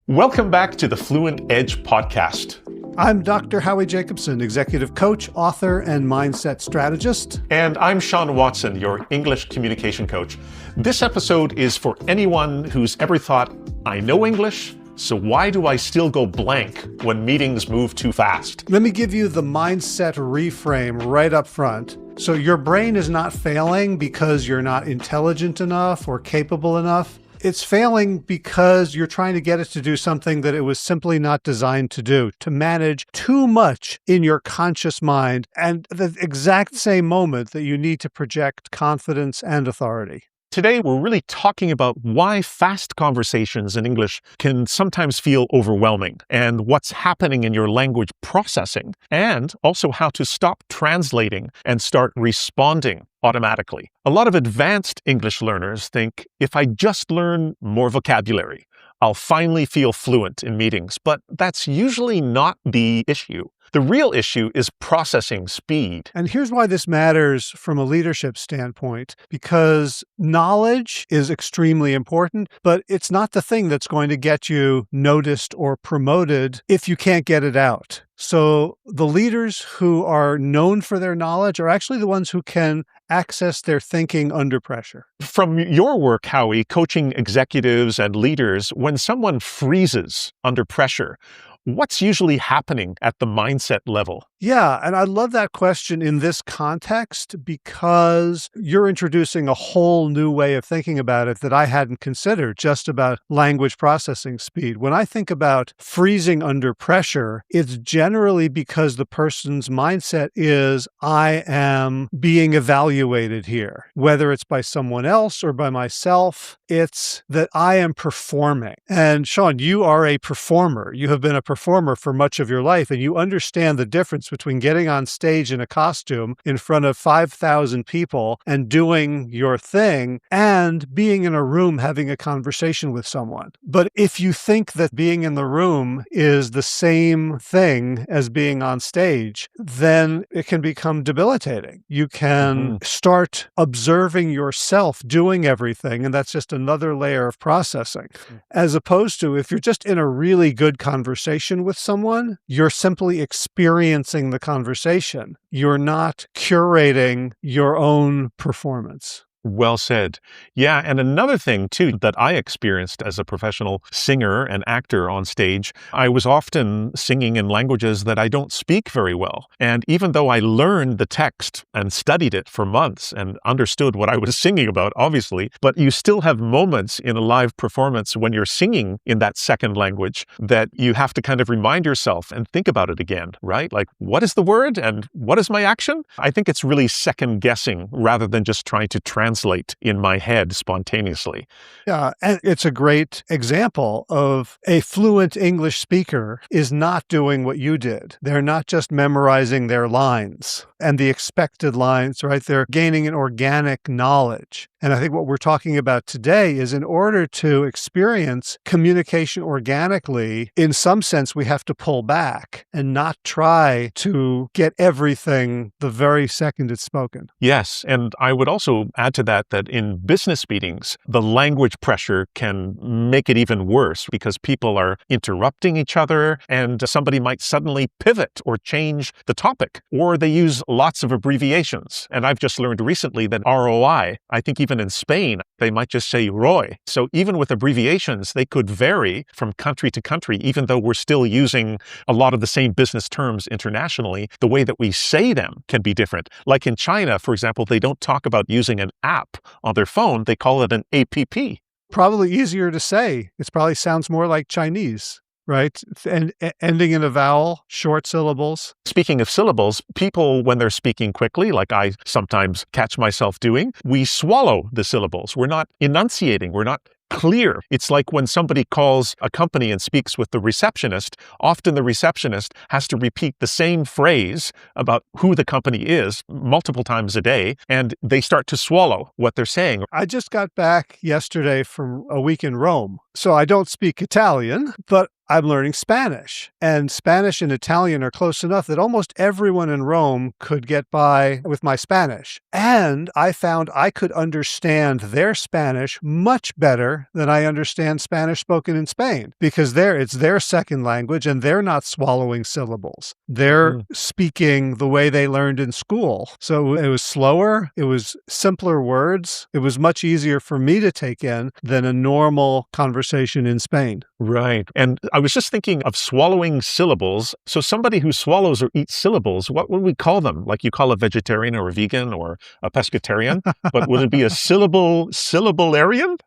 Welcome back to the Fluent Edge Podcast. I'm Dr. Howie Jacobson, executive coach, author, and mindset strategist. And I'm Sean Watson, your English communication coach. This episode is for anyone who's ever thought, I know English, so why do I still go blank when meetings move too fast? Let me give you the mindset reframe right up front. So your brain is not failing because you're not intelligent enough or capable enough. It's failing because you're trying to get it to do something that it was simply not designed to do, to manage too much in your conscious mind and the exact same moment that you need to project confidence and authority. Today, we're really talking about why fast conversations in English can sometimes feel overwhelming and what's happening in your language processing, and also how to stop translating and start responding automatically. A lot of advanced English learners think, if I just learn more vocabulary, I'll finally feel fluent in meetings, but that's usually not the issue. The real issue is processing speed. And here's why this matters from a leadership standpoint, because knowledge is extremely important, but it's not the thing that's going to get you noticed or promoted if you can't get it out. So the leaders who are known for their knowledge are actually the ones who can access their thinking under pressure. From your work, Howie, coaching executives and leaders, when someone freezes under pressure, what's usually happening at the mindset level? Yeah, and I love that question in this context because you're introducing a whole new way of thinking about it that I hadn't considered, just about language processing speed. When I think about freezing under pressure, it's generally because the person's mindset is, I am being evaluated here. Whether it's by someone else or by myself, it's that I am performing. And Sean, you are a performer. You have been a performer for much of your life, and you understand the difference between getting on stage in a costume in front of 5,000 people and doing your thing and being in a room having a conversation with someone. But if you think that being in the room is the same thing as being on stage, then it can become debilitating. You can start observing yourself doing everything, and that's just another layer of processing. As opposed to if you're just in a really good conversation with someone, you're simply experiencing the conversation. You're not curating your own performance. Well said. Yeah, and another thing, too, that I experienced as a professional singer and actor on stage, I was often singing in languages that I don't speak very well. And even though I learned the text and studied it for months and understood what I was singing about, obviously, but you still have moments in a live performance when you're singing in that second language that you have to kind of remind yourself and think about it again, right? Like, what is the word and what is my action? I think it's really second guessing rather than just trying to translate in my head spontaneously. Yeah, and it's a great example of a fluent English speaker is not doing what you did. They're not just memorizing their lines and the expected lines, right? They're gaining an organic knowledge. And I think what we're talking about today is in order to experience communication organically, in some sense, we have to pull back and not try to get everything the very second it's spoken. Yes, and I would also add to that in business meetings, the language pressure can make it even worse because people are interrupting each other and somebody might suddenly pivot or change the topic, or they use lots of abbreviations. And I've just learned recently that ROI, I think even in Spain, they might just say ROI. So even with abbreviations, they could vary from country to country, even though we're still using a lot of the same business terms internationally. The way that we say them can be different. Like in China, for example, they don't talk about using an app on their phone. They call it an APP. Probably easier to say. It probably sounds more like Chinese, right? And ending in a vowel, short syllables. Speaking of syllables, people, when they're speaking quickly, like I sometimes catch myself doing, we swallow the syllables. We're not enunciating. We're not clear. It's like when somebody calls a company and speaks with the receptionist, often the receptionist has to repeat the same phrase about who the company is multiple times a day, and they start to swallow what they're saying. I just got back yesterday from a week in Rome. So I don't speak Italian, but I'm learning Spanish. And Spanish and Italian are close enough that almost everyone in Rome could get by with my Spanish. And I found I could understand their Spanish much better than I understand Spanish spoken in Spain, because it's their second language and they're not swallowing syllables. They're speaking the way they learned in school. So it was slower, it was simpler words. It was much easier for me to take in than a normal conversation in Spain. Right. And I was just thinking of swallowing syllables. So somebody who swallows or eats syllables, what would we call them? Like you call a vegetarian or a vegan or a pescatarian? But would it be a syllablarian?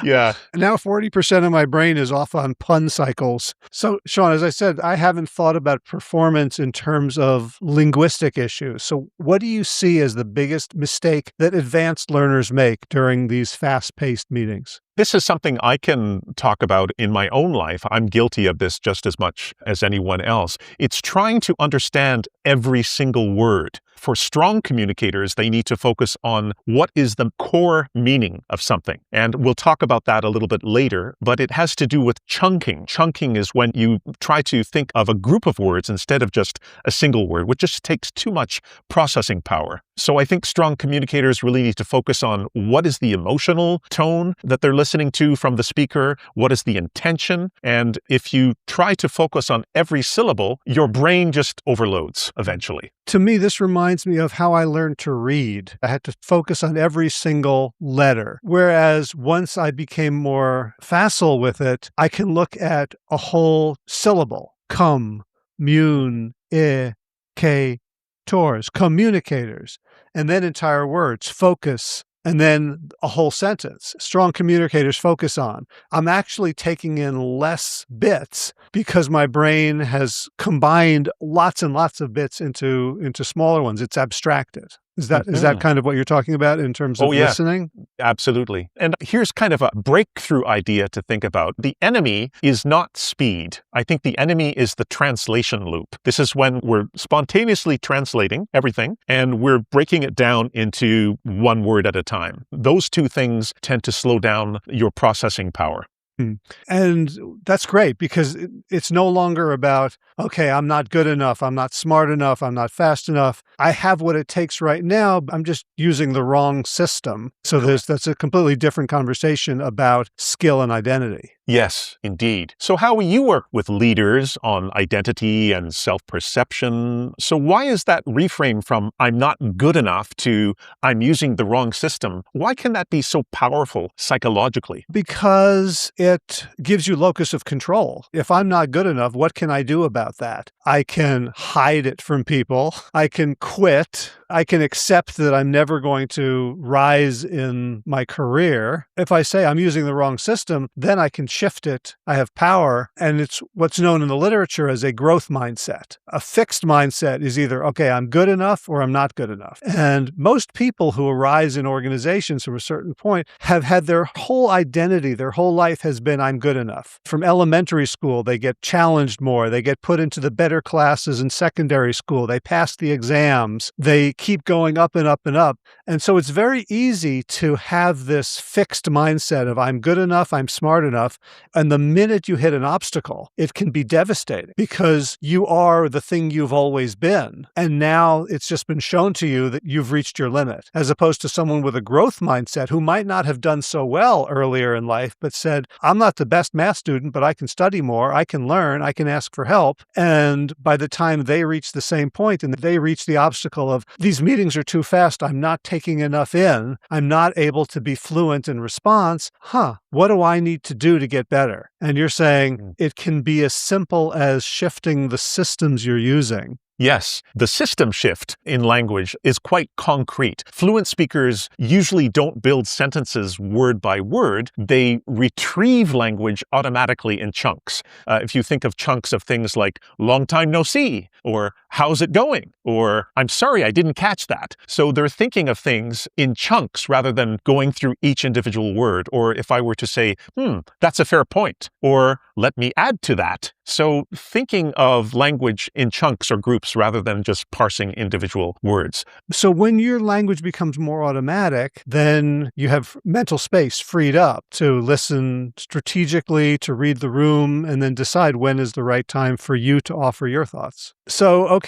Yeah. Now 40% of my brain is off on pun cycles. So, Sean, as I said, I haven't thought about performance in terms of linguistic issues. So what do you see as the biggest mistake that advanced learners make during these fast-paced meetings? This is something I can talk about in my own life. I'm guilty of this just as much as anyone else. It's trying to understand every single word. For strong communicators, they need to focus on what is the core meaning of something. And we'll talk about that a little bit later, but it has to do with chunking. Chunking is when you try to think of a group of words instead of just a single word, which just takes too much processing power. So I think strong communicators really need to focus on what is the emotional tone that they're listening to from the speaker, what is the intention, and if you try to focus on every syllable, your brain just overloads eventually. To me, this reminds me of how I learned to read. I had to focus on every single letter. Whereas once I became more facile with it, I can look at a whole syllable. Come, mun, ke, tors, communicators, and then entire words, focus, and then a whole sentence. Strong communicators focus on. I'm actually taking in less bits because my brain has combined lots and lots of bits into smaller ones. It's abstracted. Is that kind of what you're talking about in terms of listening? Absolutely. And here's kind of a breakthrough idea to think about. The enemy is not speed. I think the enemy is the translation loop. This is when we're spontaneously translating everything and we're breaking it down into one word at a time. Those two things tend to slow down your processing power. And that's great because it's no longer about, okay, I'm not good enough, I'm not smart enough, I'm not fast enough. I have what it takes right now. I'm just using the wrong system. So that's a completely different conversation about skill and identity. Yes, indeed. So how you work with leaders on identity and self-perception. So why is that reframe from I'm not good enough to I'm using the wrong system? Why can that be so powerful psychologically? Because it gives you locus of control. If I'm not good enough, what can I do about that? I can hide it from people. I can quit. I can accept that I'm never going to rise in my career. If I say I'm using the wrong system, then I can shift it. I have power. And it's what's known in the literature as a growth mindset. A fixed mindset is either, okay, I'm good enough or I'm not good enough. And most people who arise in organizations from a certain point have had their whole identity, their whole life has been, I'm good enough. From elementary school, they get challenged more. They get put into the better classes in secondary school. They pass the exams. They keep going up and up and up. And so it's very easy to have this fixed mindset of I'm good enough, I'm smart enough. And the minute you hit an obstacle, it can be devastating because you are the thing you've always been. And now it's just been shown to you that you've reached your limit, as opposed to someone with a growth mindset who might not have done so well earlier in life, but said, I'm not the best math student, but I can study more, I can learn, I can ask for help. And by the time they reach the same point and they reach the obstacle of these meetings are too fast, I'm not taking enough in, I'm not able to be fluent in response, what do I need to do to get better? And you're saying it can be as simple as shifting the systems you're using. Yes, the system shift in language is quite concrete. Fluent speakers usually don't build sentences word by word. They retrieve language automatically in chunks. If you think of chunks of things like long time no see, or how's it going, or I'm sorry, I didn't catch that. So they're thinking of things in chunks rather than going through each individual word. Or if I were to say, that's a fair point, or let me add to that. So thinking of language in chunks or groups groups rather than just parsing individual words. So when your language becomes more automatic, then you have mental space freed up to listen strategically, to read the room, and then decide when is the right time for you to offer your thoughts. So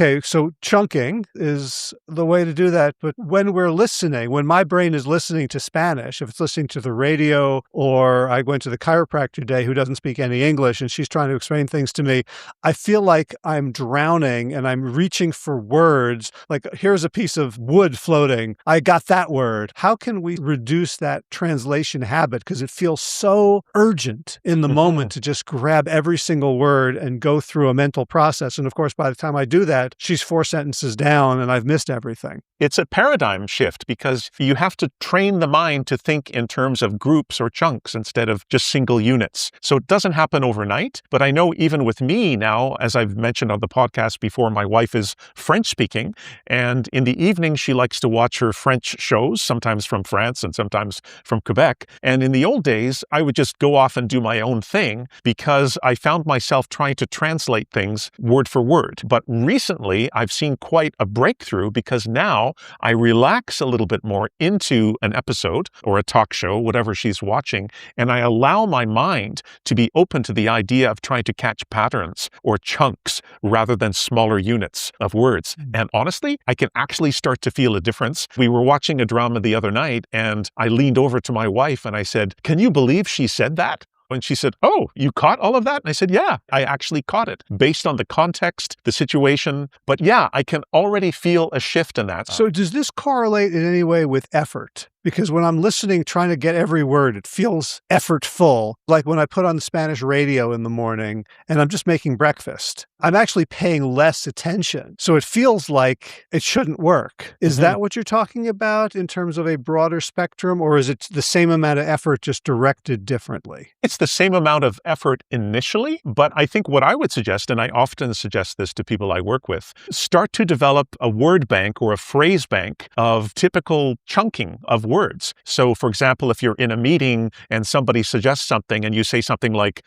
chunking is the way to do that. But when we're listening, when my brain is listening to Spanish, if it's listening to the radio, or I went to the chiropractor today who doesn't speak any English and she's trying to explain things to me, I feel like I'm drowning and I'm reaching for words. Like, here's a piece of wood floating. I got that word. How can we reduce that translation habit? Because it feels so urgent in the moment to just grab every single word and go through a mental process. And of course, by the time I do that, she's 4 sentences down and I've missed everything. It's a paradigm shift because you have to train the mind to think in terms of groups or chunks instead of just single units. So it doesn't happen overnight, but I know even with me now, as I've mentioned on the podcast before, my wife is French speaking, and in the evening she likes to watch her French shows, sometimes from France and sometimes from Quebec. And in the old days, I would just go off and do my own thing because I found myself trying to translate things word for word. But recently, I've seen quite a breakthrough because now I relax a little bit more into an episode or a talk show, whatever she's watching, and I allow my mind to be open to the idea of trying to catch patterns or chunks rather than smaller units of words. And honestly, I can actually start to feel a difference. We were watching a drama the other night and I leaned over to my wife and I said, "Can you believe she said that?" And she said, "Oh, you caught all of that?" And I said, "Yeah, I actually caught it based on the context, the situation. But yeah, I can already feel a shift in that." So does this correlate in any way with effort? Because when I'm listening, trying to get every word, it feels effortful. Like when I put on the Spanish radio in the morning and I'm just making breakfast, I'm actually paying less attention. So it feels like it shouldn't work. Is that what you're talking about in terms of a broader spectrum, or is it the same amount of effort just directed differently? It's the same amount of effort initially, but I think what I would suggest, and I often suggest this to people I work with, start to develop a word bank or a phrase bank of typical chunking of words. So for example, if you're in a meeting and somebody suggests something and you say something like,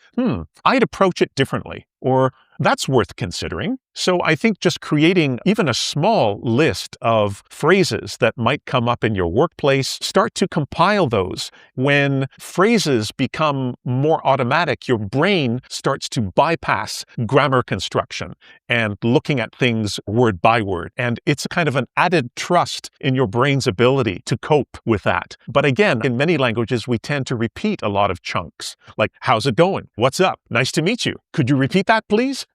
I'd approach it differently, or that's worth considering. So I think just creating even a small list of phrases that might come up in your workplace, start to compile those. When phrases become more automatic, your brain starts to bypass grammar construction and looking at things word by word. And it's kind of an added trust in your brain's ability to cope with that. But again, in many languages, we tend to repeat a lot of chunks, like, "How's it going? What's up? Nice to meet you. Could you repeat that, please?"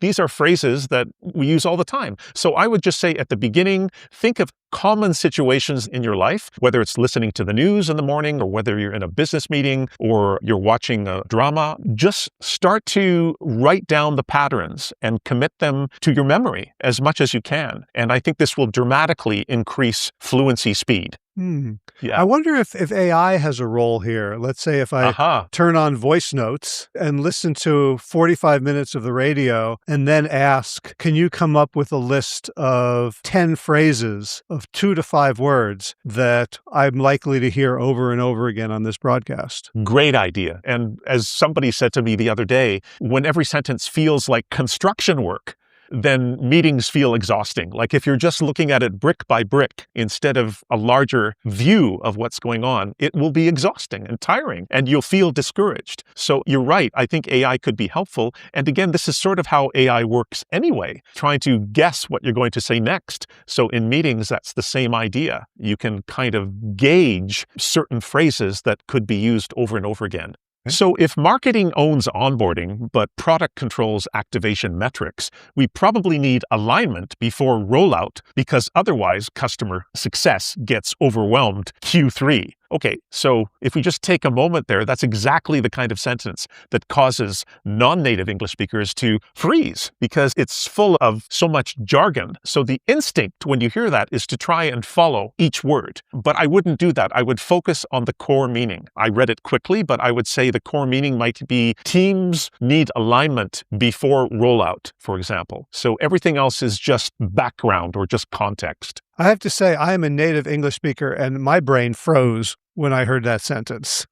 These are phrases that we use all the time. So I would just say at the beginning, think of common situations in your life, whether it's listening to the news in the morning or whether you're in a business meeting or you're watching a drama. Just start to write down the patterns and commit them to your memory as much as you can. And I think this will dramatically increase fluency speed. I wonder if AI has a role here. Let's say if I turn on voice notes and listen to 45 minutes of the radio and then ask, can you come up with a list of 10 phrases of 2 to 5 words that I'm likely to hear over and over again on this broadcast? Great idea. And as somebody said to me the other day, when every sentence feels like construction work, then meetings feel exhausting. Like if you're just looking at it brick by brick instead of a larger view of what's going on, it will be exhausting and tiring and you'll feel discouraged. So you're right. I think AI could be helpful. And again, this is sort of how AI works anyway, trying to guess what you're going to say next. So in meetings, that's the same idea. You can kind of gauge certain phrases that could be used over and over again. So if marketing owns onboarding, but product controls activation metrics, we probably need alignment before rollout because otherwise customer success gets overwhelmed Q3. Okay, so if we just take a moment there, that's exactly the kind of sentence that causes non-native English speakers to freeze because it's full of so much jargon. So the instinct when you hear that is to try and follow each word. But I wouldn't do that. I would focus on the core meaning. I read it quickly, but I would say the core meaning might be teams need alignment before rollout, for example. So everything else is just background or just context. I have to say, I am a native English speaker and my brain froze when I heard that sentence.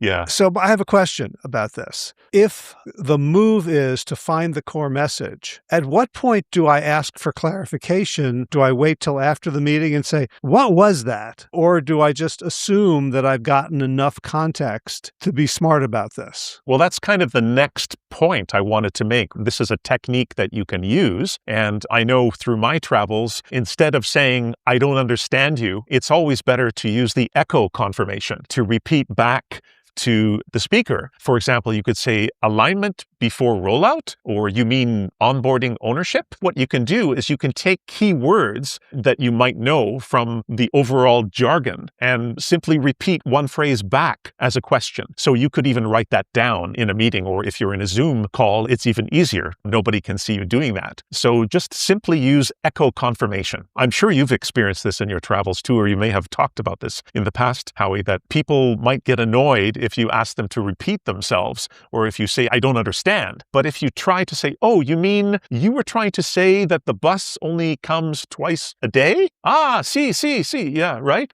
Yeah. So I have a question about this. If the move is to find the core message, at what point do I ask for clarification? Do I wait till after the meeting and say, what was that? Or do I just assume that I've gotten enough context to be smart about this? Well, that's kind of the next point I wanted to make. This is a technique that you can use. And I know through my travels, instead of saying, I don't understand you, it's always better to use the echo confirmation to repeat back to the speaker. For example, you could say alignment before rollout, or you mean onboarding ownership. What you can do is you can take key words that you might know from the overall jargon and simply repeat one phrase back as a question. So you could even write that down in a meeting, or if you're in a Zoom call, it's even easier. Nobody can see you doing that. So just simply use echo confirmation. I'm sure you've experienced this in your travels too, or you may have talked about this in the past, Howie, that people might get annoyed if you ask them to repeat themselves, or if you say, I don't understand. But if you try to say, oh, you mean you were trying to say that the bus only comes twice a day? Ah, see. Yeah, right?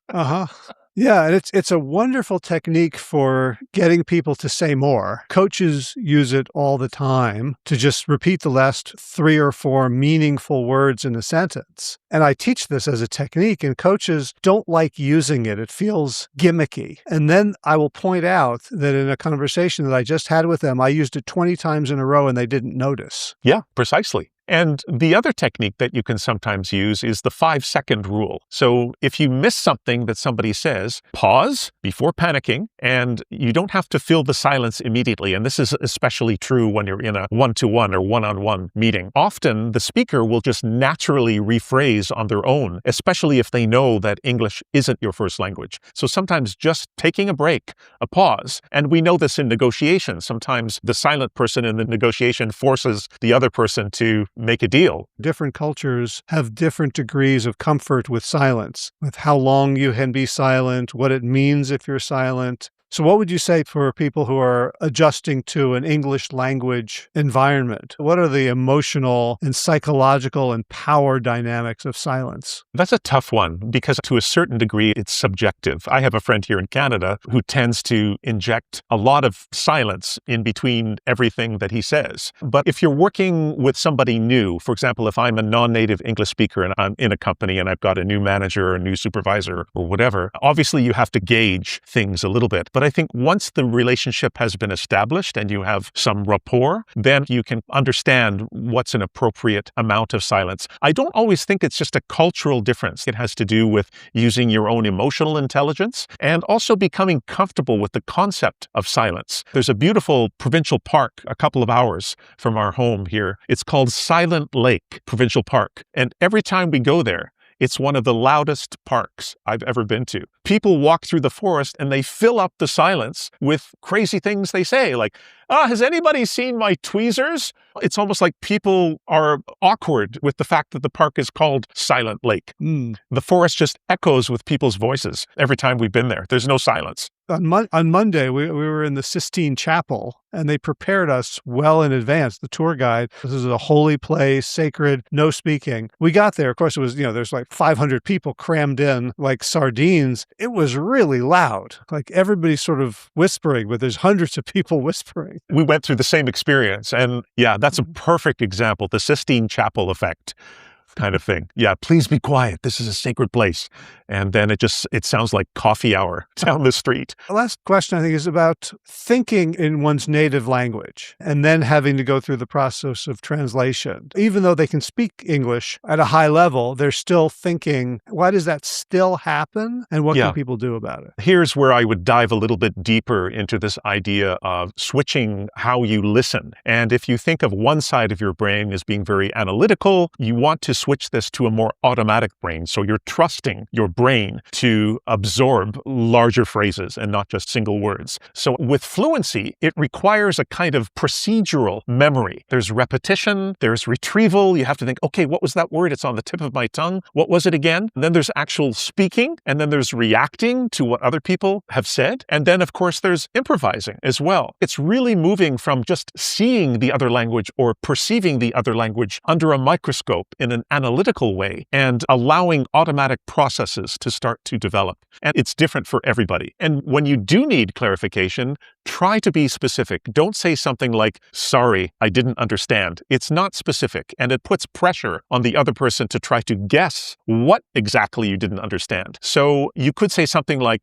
Uh-huh. Yeah, and it's a wonderful technique for getting people to say more. Coaches use it all the time to just repeat the last 3 or 4 meaningful words in a sentence. And I teach this as a technique, and coaches don't like using it. It feels gimmicky. And then I will point out that in a conversation that I just had with them, I used it 20 times in a row and they didn't notice. Yeah, precisely. And the other technique that you can sometimes use is the 5-second rule. So if you miss something that somebody says, pause before panicking, and you don't have to fill the silence immediately. And this is especially true when you're in a one-to-one or one-on-one meeting. Often the speaker will just naturally rephrase on their own, especially if they know that English isn't your first language. So sometimes just taking a break, a pause, and we know this in negotiations. Sometimes the silent person in the negotiation forces the other person to make a deal. Different cultures have different degrees of comfort with silence, with how long you can be silent, what it means if you're silent. So what would you say for people who are adjusting to an English language environment? What are the emotional and psychological and power dynamics of silence? That's a tough one because to a certain degree, it's subjective. I have a friend here in Canada who tends to inject a lot of silence in between everything that he says. But if you're working with somebody new, for example, if I'm a non-native English speaker and I'm in a company and I've got a new manager or a new supervisor or whatever, obviously you have to gauge things a little bit. But I think once the relationship has been established and you have some rapport, then you can understand what's an appropriate amount of silence. I don't always think it's just a cultural difference. It has to do with using your own emotional intelligence and also becoming comfortable with the concept of silence. There's a beautiful provincial park a couple of hours from our home here. It's called Silent Lake Provincial Park. And every time we go there, it's one of the loudest parks I've ever been to. People walk through the forest and they fill up the silence with crazy things they say, like, has anybody seen my tweezers? It's almost like people are awkward with the fact that the park is called Silent Lake. The forest just echoes with people's voices every time we've been there. There's no silence. On Monday, we were in the Sistine Chapel, and they prepared us well in advance. The tour guide, this is a holy place, sacred, no speaking. We got there. Of course, it was, there's like 500 people crammed in like sardines. It was really loud, like everybody's sort of whispering, but there's hundreds of people whispering. We went through the same experience. And yeah, that's a perfect example, the Sistine Chapel effect kind of thing. Yeah, please be quiet. This is a sacred place. And then it sounds like coffee hour down the street. The last question, I think, is about thinking in one's native language and then having to go through the process of translation. Even though they can speak English at a high level, they're still thinking, why does that still happen? And what can people do about it? Here's where I would dive a little bit deeper into this idea of switching how you listen. And if you think of one side of your brain as being very analytical, you want to switch this to a more automatic brain. So you're trusting your brain to absorb larger phrases and not just single words. So with fluency, it requires a kind of procedural memory. There's repetition, there's retrieval. You have to think, okay, what was that word? It's on the tip of my tongue. What was it again? And then there's actual speaking, and then there's reacting to what other people have said. And then, of course, there's improvising as well. It's really moving from just seeing the other language or perceiving the other language under a microscope in an analytical way and allowing automatic processes skills to start to develop. And it's different for everybody. And when you do need clarification, try to be specific. Don't say something like, sorry, I didn't understand. It's not specific, and it puts pressure on the other person to try to guess what exactly you didn't understand. So you could say something like,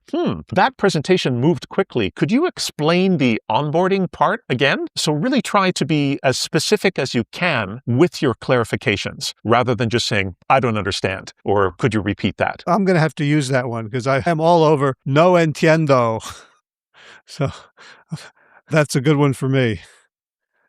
that presentation moved quickly. Could you explain the onboarding part again? So really try to be as specific as you can with your clarifications, rather than just saying, I don't understand, or could you repeat that? I'm going to have to use that one because I am all over no entiendo. So that's a good one for me.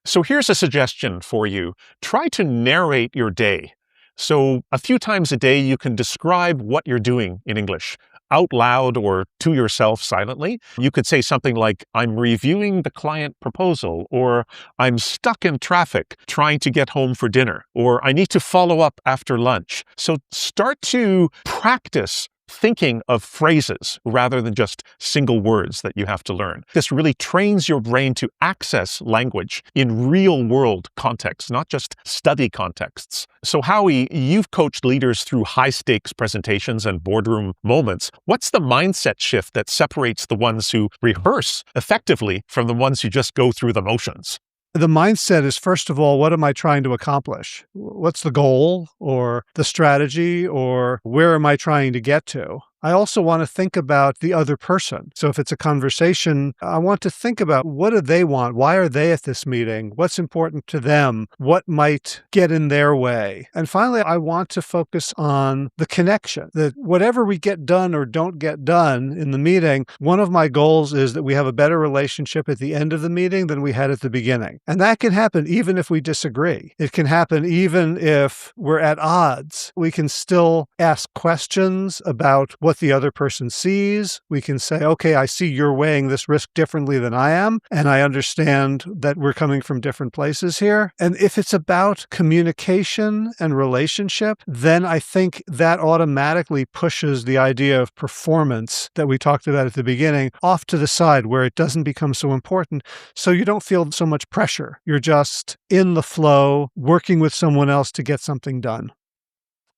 So here's a suggestion for you. Try to narrate your day. So a few times a day, you can describe what you're doing in English out loud or to yourself silently. You could say something like, I'm reviewing the client proposal, or I'm stuck in traffic trying to get home for dinner, or I need to follow up after lunch. So start to practice thinking of phrases rather than just single words that you have to learn. This really trains your brain to access language in real-world contexts, not just study contexts. So Howie, you've coached leaders through high-stakes presentations and boardroom moments. What's the mindset shift that separates the ones who rehearse effectively from the ones who just go through the motions? The mindset is, first of all, what am I trying to accomplish? What's the goal or the strategy, or where am I trying to get to? I also want to think about the other person. So if it's a conversation, I want to think about what do they want? Why are they at this meeting? What's important to them? What might get in their way? And finally, I want to focus on the connection, that whatever we get done or don't get done in the meeting, one of my goals is that we have a better relationship at the end of the meeting than we had at the beginning. And that can happen even if we disagree. It can happen even if we're at odds. We can still ask questions about what the other person sees. We can say, okay, I see you're weighing this risk differently than I am, and I understand that we're coming from different places here. And if it's about communication and relationship, then I think that automatically pushes the idea of performance that we talked about at the beginning off to the side, where it doesn't become so important. So you don't feel so much pressure. You're just in the flow, working with someone else to get something done.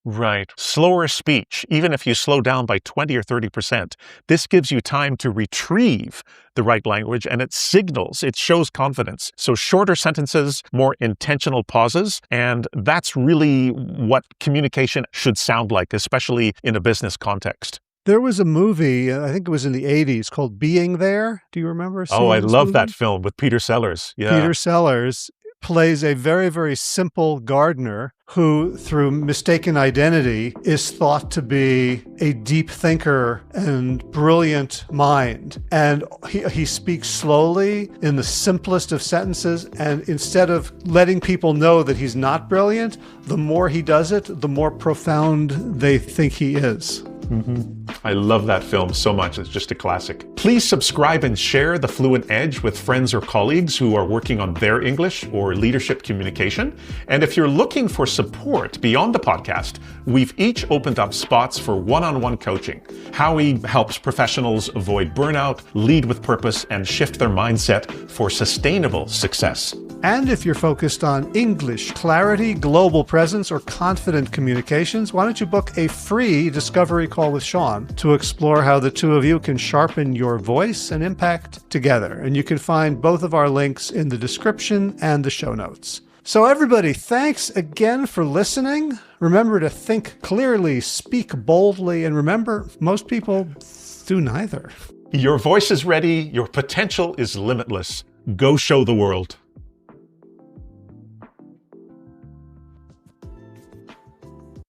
Right. Slower speech, even if you slow down by 20 or 30%, this gives you time to retrieve the right language, and it shows confidence. So shorter sentences, more intentional pauses, and that's really what communication should sound like, especially in a business context. There was a movie, I think it was in the 80s, called Being There. Do you remember seeing I this love movie? that film with Peter Sellers. Yeah. Peter Sellers plays a very, very simple gardener who, through mistaken identity, is thought to be a deep thinker and brilliant mind. And he speaks slowly in the simplest of sentences. And instead of letting people know that he's not brilliant, the more he does it, the more profound they think he is. I love that film so much. It's just a classic. Please subscribe and share the Fluent Edge with friends or colleagues who are working on their English or leadership communication. And if you're looking for support beyond the podcast, we've each opened up spots for one-on-one coaching. Howie helps professionals avoid burnout, lead with purpose, and shift their mindset for sustainable success. And if you're focused on English, clarity, global presence, or confident communications, why don't you book a free discovery call with Sean to explore how the two of you can sharpen your voice and impact together. And you can find both of our links in the description and the show notes. So everybody, thanks again for listening. Remember to think clearly, speak boldly, and remember, most people do neither. Your voice is ready. Your potential is limitless. Go show the world.